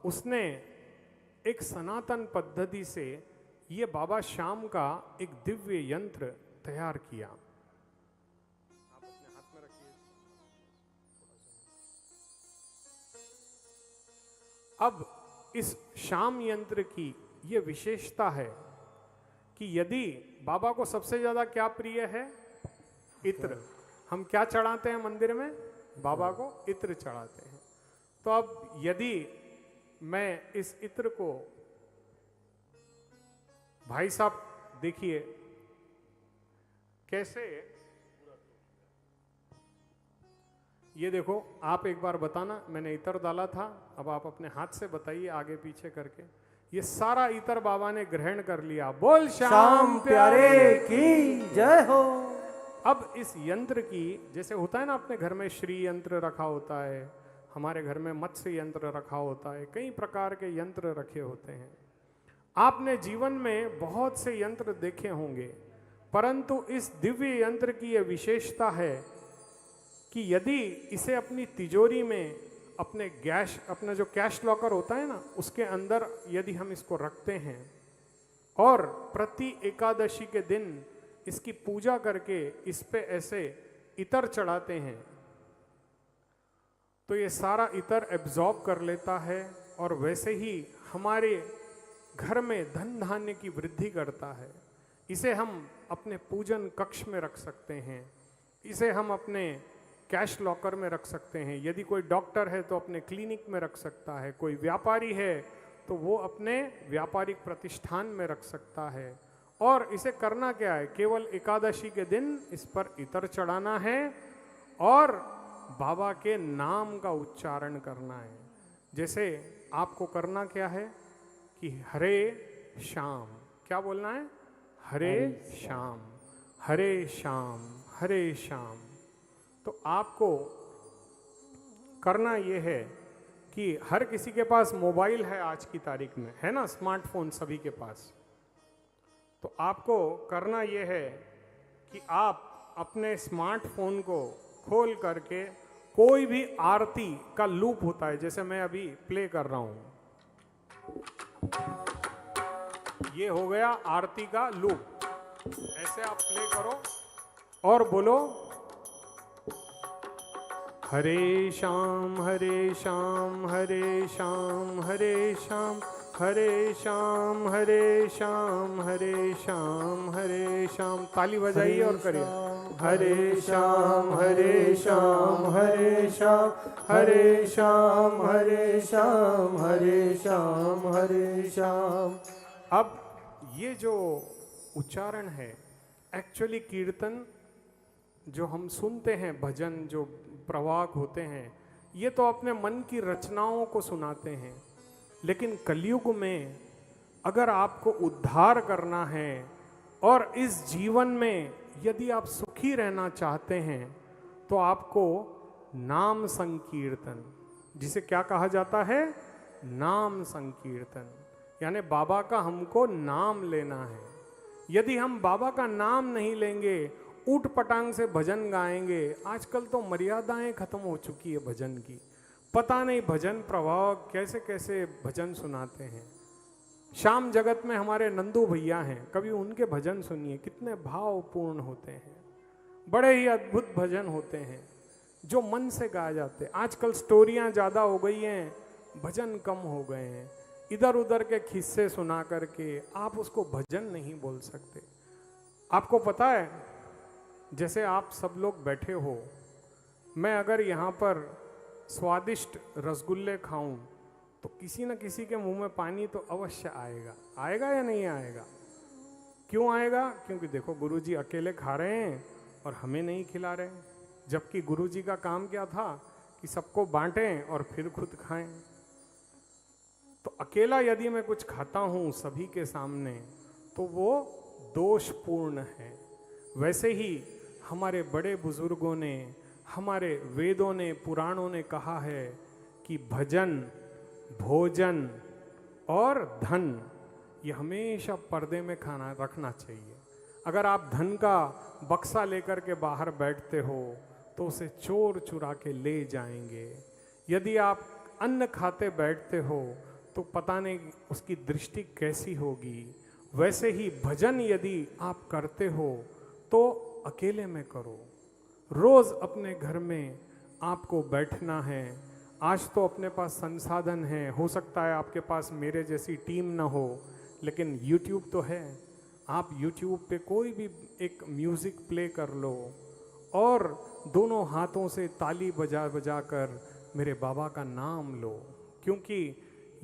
उसने एक सनातन पद्धति से ये बाबा श्याम का एक दिव्य यंत्र तैयार किया। आप अपने हाथ में रखिए। अब इस श्याम यंत्र की ये विशेषता है कि यदि बाबा को सबसे ज्यादा क्या प्रिय है, इत्र। हम क्या चढ़ाते हैं मंदिर में? बाबा को इत्र चढ़ाते हैं। तो अब यदि मैं इस इत्र को, भाई साहब देखिए कैसे, ये देखो, आप एक बार बताना, मैंने इतर डाला था, अब आप अपने हाथ से बताइए आगे पीछे करके। ये सारा इतर बाबा ने ग्रहण कर लिया। बोल श्याम प्यारे की जय हो। अब इस यंत्र की, जैसे होता है ना अपने घर में श्री यंत्र रखा होता है, हमारे घर में मत्स्य यंत्र रखा होता है, कई प्रकार के यंत्र रखे होते हैं। आपने जीवन में बहुत से यंत्र देखे होंगे, परंतु इस दिव्य यंत्र की यह विशेषता है कि यदि इसे अपनी तिजोरी में, अपना जो कैश लॉकर होता है ना, उसके अंदर यदि हम इसको रखते हैं और प्रति एकादशी के दिन इसकी पूजा करके इस पे ऐसे इतर चढ़ाते हैं, तो ये सारा इतर एब्जॉर्ब कर लेता है और वैसे ही हमारे घर में धन धान्य की वृद्धि करता है। इसे हम अपने पूजन कक्ष में रख सकते हैं, इसे हम अपने कैश लॉकर में रख सकते हैं। यदि कोई डॉक्टर है तो अपने क्लिनिक में रख सकता है, कोई व्यापारी है तो वो अपने व्यापारिक प्रतिष्ठान में रख सकता है। और इसे करना क्या है? केवल एकादशी के दिन इस पर इतर चढ़ाना है और बाबा के नाम का उच्चारण करना है। जैसे आपको करना क्या है कि हरे श्याम, क्या बोलना है? हरे श्याम, हरे श्याम, हरे श्याम। तो आपको करना यह है कि हर किसी के पास मोबाइल है आज की तारीख में, है ना, स्मार्टफोन सभी के पास। तो आपको करना यह है कि आप अपने स्मार्टफोन को खोल करके कोई भी आरती का लूप होता है, जैसे मैं अभी प्ले कर रहा हूं, ये हो गया आरती का लूप। ऐसे आप प्ले करो और बोलो हरे श्याम, हरे श्याम, हरे श्याम, हरे श्याम, हरे श्याम, हरे श्याम, हरे श्याम, हरे श्याम। ताली बजाइए और करिए हरे श्याम, हरे श्याम, हरे श्याम, हरे श्याम, हरे श्याम, हरे श्याम, हरे श्याम। अब ये जो उच्चारण है, एक्चुअली कीर्तन जो हम सुनते हैं, भजन जो प्रवाहक होते हैं, ये तो अपने मन की रचनाओं को सुनाते हैं। लेकिन कलयुग में अगर आपको उद्धार करना है और इस जीवन में यदि आप सुखी रहना चाहते हैं तो आपको नाम संकीर्तन, जिसे क्या कहा जाता है? नाम संकीर्तन, यानी बाबा का हमको नाम लेना है। यदि हम बाबा का नाम नहीं लेंगे, ऊट पटांग से भजन गाएंगे, आजकल तो मर्यादाएं खत्म हो चुकी है भजन की, पता नहीं भजन प्रभाव कैसे कैसे भजन सुनाते हैं। श्याम जगत में हमारे नंदू भैया हैं, कभी उनके भजन सुनिए, कितने भावपूर्ण होते हैं, बड़े ही अद्भुत भजन होते हैं जो मन से गाए जाते हैं। आजकल स्टोरियां ज़्यादा हो गई हैं, भजन कम हो गए हैं, इधर उधर के किस्से सुना करके आप उसको भजन नहीं बोल सकते। आपको पता है, जैसे आप सब लोग बैठे हो, मैं अगर यहाँ पर स्वादिष्ट रसगुल्ले खाऊं तो किसी न किसी के मुंह में पानी तो अवश्य आएगा। आएगा या नहीं आएगा? क्यों आएगा? क्योंकि देखो गुरुजी अकेले खा रहे हैं और हमें नहीं खिला रहे, जबकि गुरुजी का काम क्या था कि सबको बांटें और फिर खुद खाएं। तो अकेला यदि मैं कुछ खाता हूं सभी के सामने तो वो दोषपूर्ण है। वैसे ही हमारे बड़े बुजुर्गों ने, हमारे वेदों ने, पुराणों ने कहा है कि भजन, भोजन और धन ये हमेशा पर्दे में खाना रखना चाहिए। अगर आप धन का बक्सा लेकर के बाहर बैठते हो तो उसे चोर चुरा के ले जाएंगे। यदि आप अन्न खाते बैठते हो तो पता नहीं उसकी दृष्टि कैसी होगी। वैसे ही भजन यदि आप करते हो तो अकेले में करो। रोज अपने घर में आपको बैठना है। आज तो अपने पास संसाधन है, हो सकता है आपके पास मेरे जैसी टीम ना हो, लेकिन YouTube तो है। आप YouTube पे कोई भी एक म्यूजिक प्ले कर लो और दोनों हाथों से ताली बजा बजा कर मेरे बाबा का नाम लो। क्योंकि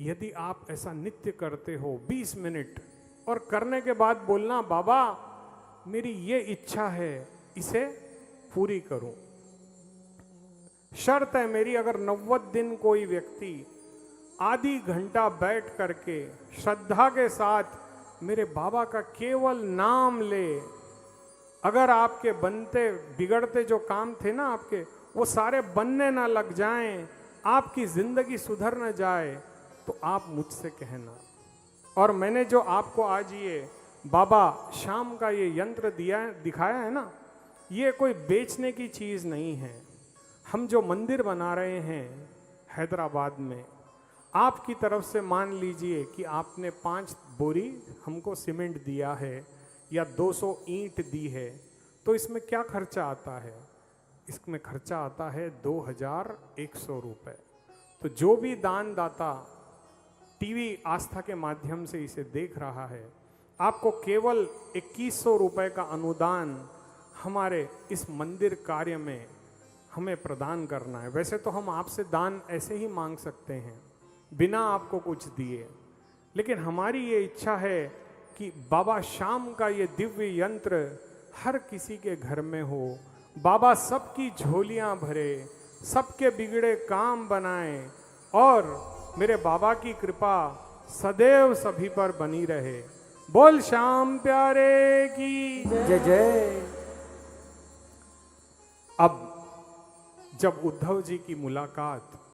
यदि आप ऐसा नित्य करते हो 20 मिनट और करने के बाद बोलना, बाबा मेरी ये इच्छा है, इसे पूरी करूं। शर्त है मेरी, अगर 90 दिन कोई व्यक्ति आधी घंटा बैठ करके श्रद्धा के साथ मेरे बाबा का केवल नाम ले, अगर आपके बनते बिगड़ते जो काम थे ना आपके, वो सारे बनने ना लग जाएं, आपकी जिंदगी सुधर न जाए, तो आप मुझसे कहना। और मैंने जो आपको आज ये बाबा शाम का ये यंत्र दिखाया है ना, ये कोई बेचने की चीज़ नहीं है। हम जो मंदिर बना रहे हैं हैदराबाद में, आपकी तरफ से मान लीजिए कि आपने 5 बोरी हमको सीमेंट दिया है या 200 ईंट दी है, तो इसमें क्या खर्चा आता है? इसमें खर्चा आता है 2100 रुपये। तो जो भी दानदाता टीवी आस्था के माध्यम से इसे देख रहा है, आपको केवल 2100 रुपये का अनुदान हमारे इस मंदिर कार्य में हमें प्रदान करना है। वैसे तो हम आपसे दान ऐसे ही मांग सकते हैं बिना आपको कुछ दिए, लेकिन हमारी ये इच्छा है कि बाबा शाम का ये दिव्य यंत्र हर किसी के घर में हो। बाबा सबकी झोलियां भरे, सबके बिगड़े काम बनाए और मेरे बाबा की कृपा सदैव सभी पर बनी रहे। बोल श्याम प्यारे की जय जय। अब जब उद्धव जी की मुलाकात